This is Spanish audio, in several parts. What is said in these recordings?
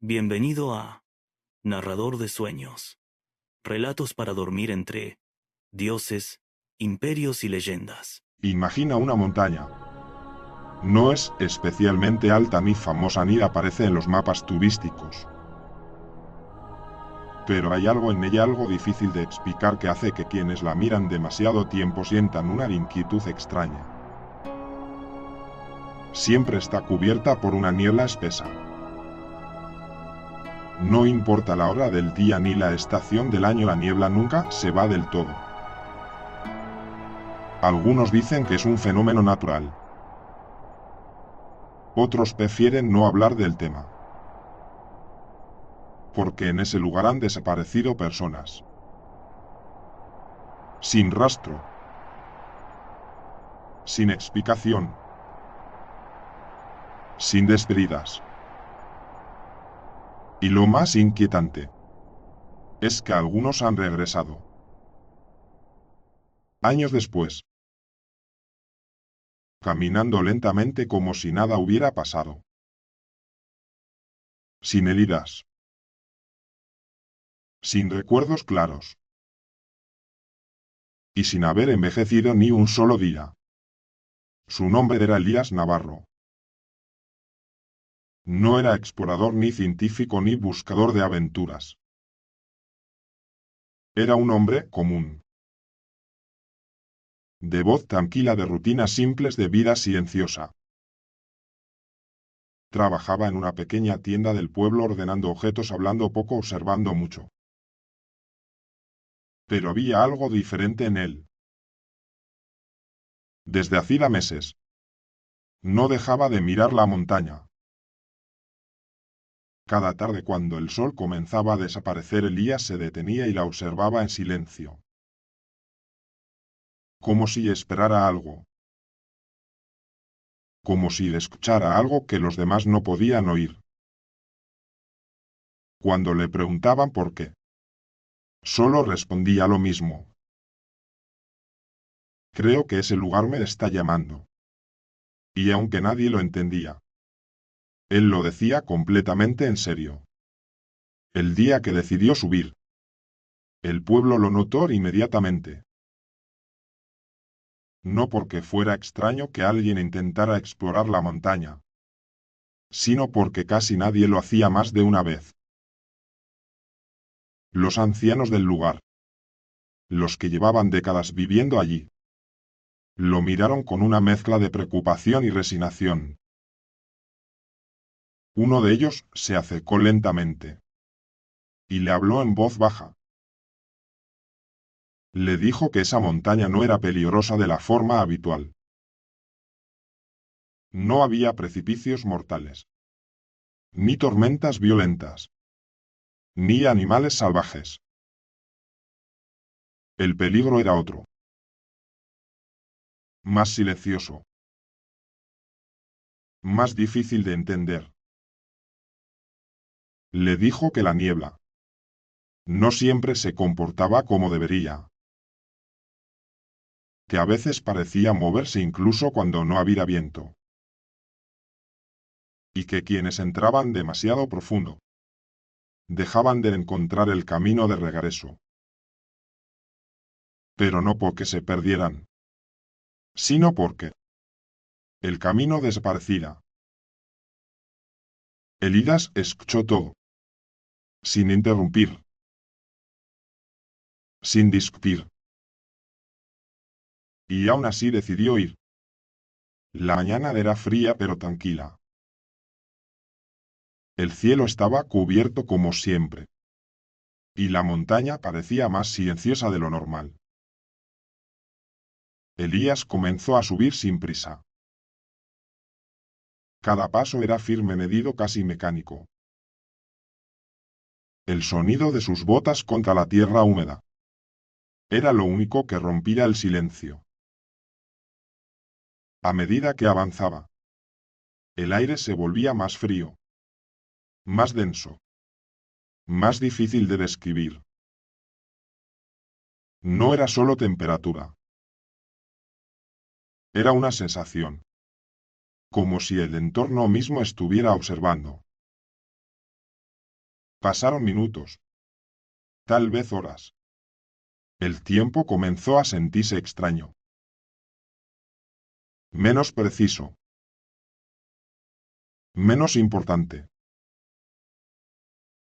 Bienvenido a Narrador de Sueños. Relatos para dormir entre dioses, imperios y leyendas. Imagina una montaña. No es especialmente alta ni famosa ni aparece en los mapas turísticos. Pero hay algo en ella, algo difícil de explicar, que hace que quienes la miran demasiado tiempo sientan una inquietud extraña. Siempre está cubierta por una niebla espesa. No importa la hora del día ni la estación del año, la niebla nunca se va del todo. Algunos dicen que es un fenómeno natural. Otros prefieren no hablar del tema, porque en ese lugar han desaparecido personas. Sin rastro. Sin explicación. Sin despedidas. Y lo más inquietante es que algunos han regresado. Años después. Caminando lentamente como si nada hubiera pasado. Sin heridas. Sin recuerdos claros. Y sin haber envejecido ni un solo día. Su nombre era Elías Navarro. No era explorador ni científico ni buscador de aventuras. Era un hombre común. De voz tranquila, de rutinas simples, de vida silenciosa. Trabajaba en una pequeña tienda del pueblo ordenando objetos, hablando poco, observando mucho. Pero había algo diferente en él. Desde hacía meses. No dejaba de mirar la montaña. Cada tarde, cuando el sol comenzaba a desaparecer, Elías se detenía y la observaba en silencio. Como si esperara algo. Como si escuchara algo que los demás no podían oír. Cuando le preguntaban por qué, solo respondía lo mismo. Creo que ese lugar me está llamando. Y aunque nadie lo entendía, él lo decía completamente en serio. El día que decidió subir, el pueblo lo notó inmediatamente. No porque fuera extraño que alguien intentara explorar la montaña, sino porque casi nadie lo hacía más de una vez. Los ancianos del lugar, los que llevaban décadas viviendo allí, lo miraron con una mezcla de preocupación y resignación. Uno de ellos se acercó lentamente y le habló en voz baja. Le dijo que esa montaña no era peligrosa de la forma habitual. No había precipicios mortales, ni tormentas violentas, ni animales salvajes. El peligro era otro, más silencioso, más difícil de entender. Le dijo que la niebla no siempre se comportaba como debería, que a veces parecía moverse incluso cuando no había viento, y que quienes entraban demasiado profundo dejaban de encontrar el camino de regreso. Pero no porque se perdieran, sino porque el camino desapareciera. Elías escuchó todo, sin interrumpir, sin discutir. Y aún así decidió ir. La mañana era fría pero tranquila. El cielo estaba cubierto como siempre. Y la montaña parecía más silenciosa de lo normal. Elías comenzó a subir sin prisa. Cada paso era firme, medido, casi mecánico. El sonido de sus botas contra la tierra húmeda era lo único que rompía el silencio. A medida que avanzaba, el aire se volvía más frío, más denso, más difícil de describir. No era solo temperatura. Era una sensación. Como si el entorno mismo estuviera observando. Pasaron minutos, tal vez horas. El tiempo comenzó a sentirse extraño. Menos preciso. Menos importante.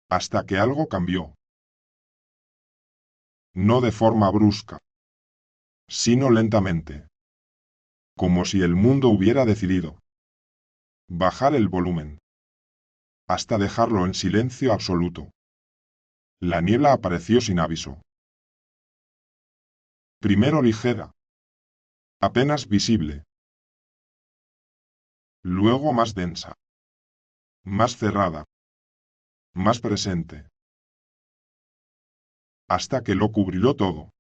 Hasta que algo cambió. No de forma brusca, sino lentamente. Como si el mundo hubiera decidido bajar el volumen, hasta dejarlo en silencio absoluto. La niebla apareció sin aviso. Primero ligera, apenas visible. Luego más densa, más cerrada, más presente. Hasta que lo cubrió todo.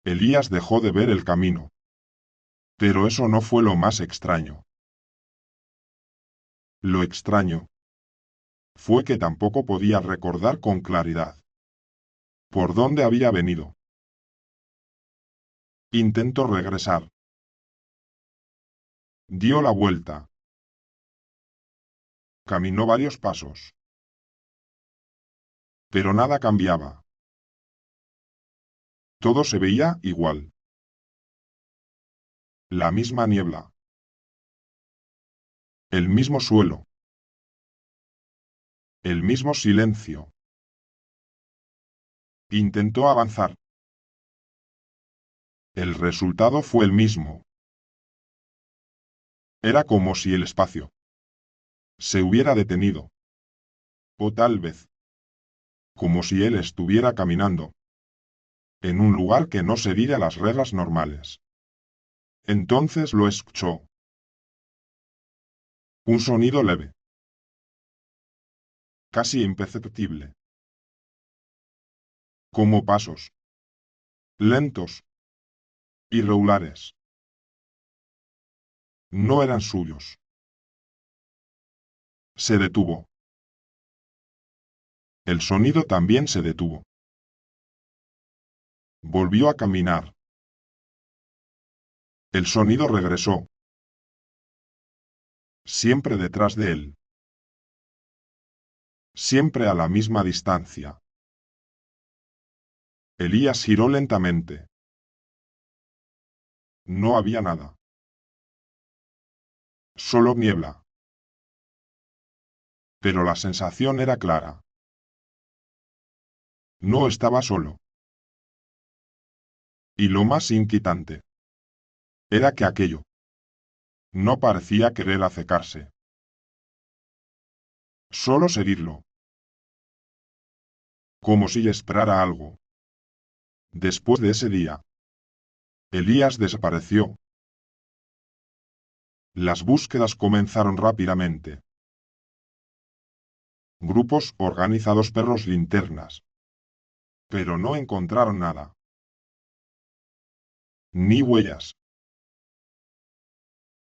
Elías dejó de ver el camino. Pero eso no fue lo más extraño. Lo extraño fue que tampoco podía recordar con claridad por dónde había venido. Intentó regresar. Dio la vuelta. Caminó varios pasos. Pero nada cambiaba. Todo se veía igual. La misma niebla. El mismo suelo. El mismo silencio. Intentó avanzar. El resultado fue el mismo. Era como si el espacio se hubiera detenido. O tal vez, como si él estuviera caminando en un lugar que no seguía las reglas normales. Entonces lo escuchó. Un sonido leve. Casi imperceptible. Como pasos. Lentos. Irregulares. No eran suyos. Se detuvo. El sonido también se detuvo. Volvió a caminar. El sonido regresó. Siempre detrás de él. Siempre a la misma distancia. Elías giró lentamente. No había nada. Solo niebla. Pero la sensación era clara. No estaba solo. Y lo más inquietante era que aquello no parecía querer acercarse. Solo seguirlo. Como si esperara algo. Después de ese día, Elías desapareció. Las búsquedas comenzaron rápidamente. Grupos organizados perros linternas. Pero no encontraron nada. Ni huellas.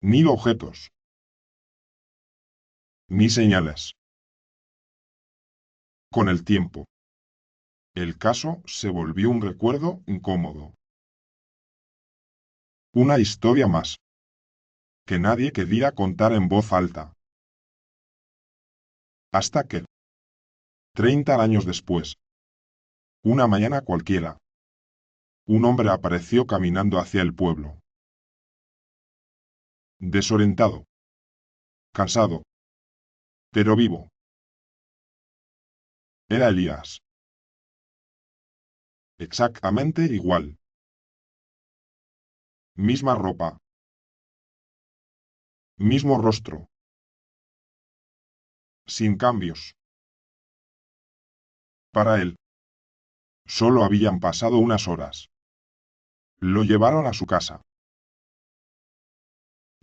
Ni objetos. Ni señales. Con el tiempo, el caso se volvió un recuerdo incómodo. Una historia más. Que nadie quería contar en voz alta. Hasta que, 30 años después, una mañana cualquiera, un hombre apareció caminando hacia el pueblo. Desorientado. Cansado. Pero vivo. Era Elías. Exactamente igual. Misma ropa. Mismo rostro. Sin cambios. Para él. Solo habían pasado unas horas. Lo llevaron a su casa.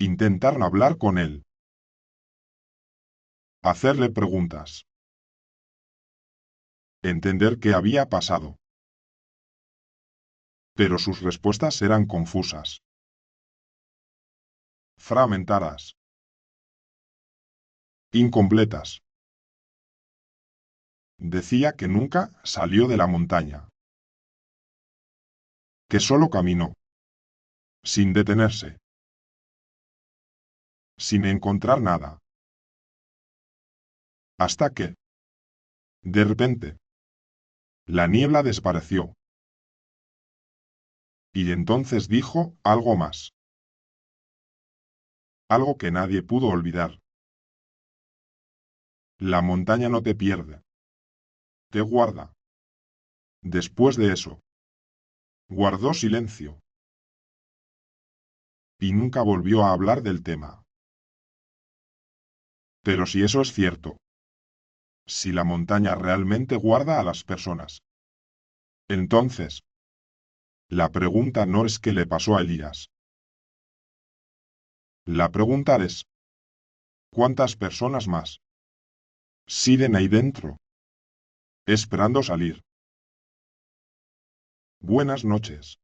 Intentaron hablar con él. Hacerle preguntas. Entender qué había pasado. Pero sus respuestas eran confusas. Fragmentadas. Incompletas. Decía que nunca salió de la montaña. Que solo caminó. Sin detenerse. Sin encontrar nada. Hasta que, De repente, la niebla desapareció. Y entonces dijo algo más. Algo que nadie pudo olvidar. La montaña no te pierde. Te guarda. Después de eso, guardó silencio. Y nunca volvió a hablar del tema. Pero si eso es cierto, si la montaña realmente guarda a las personas, entonces, la pregunta no es qué le pasó a Elías. La pregunta es, ¿cuántas personas más siguen ahí dentro, esperando salir? Buenas noches.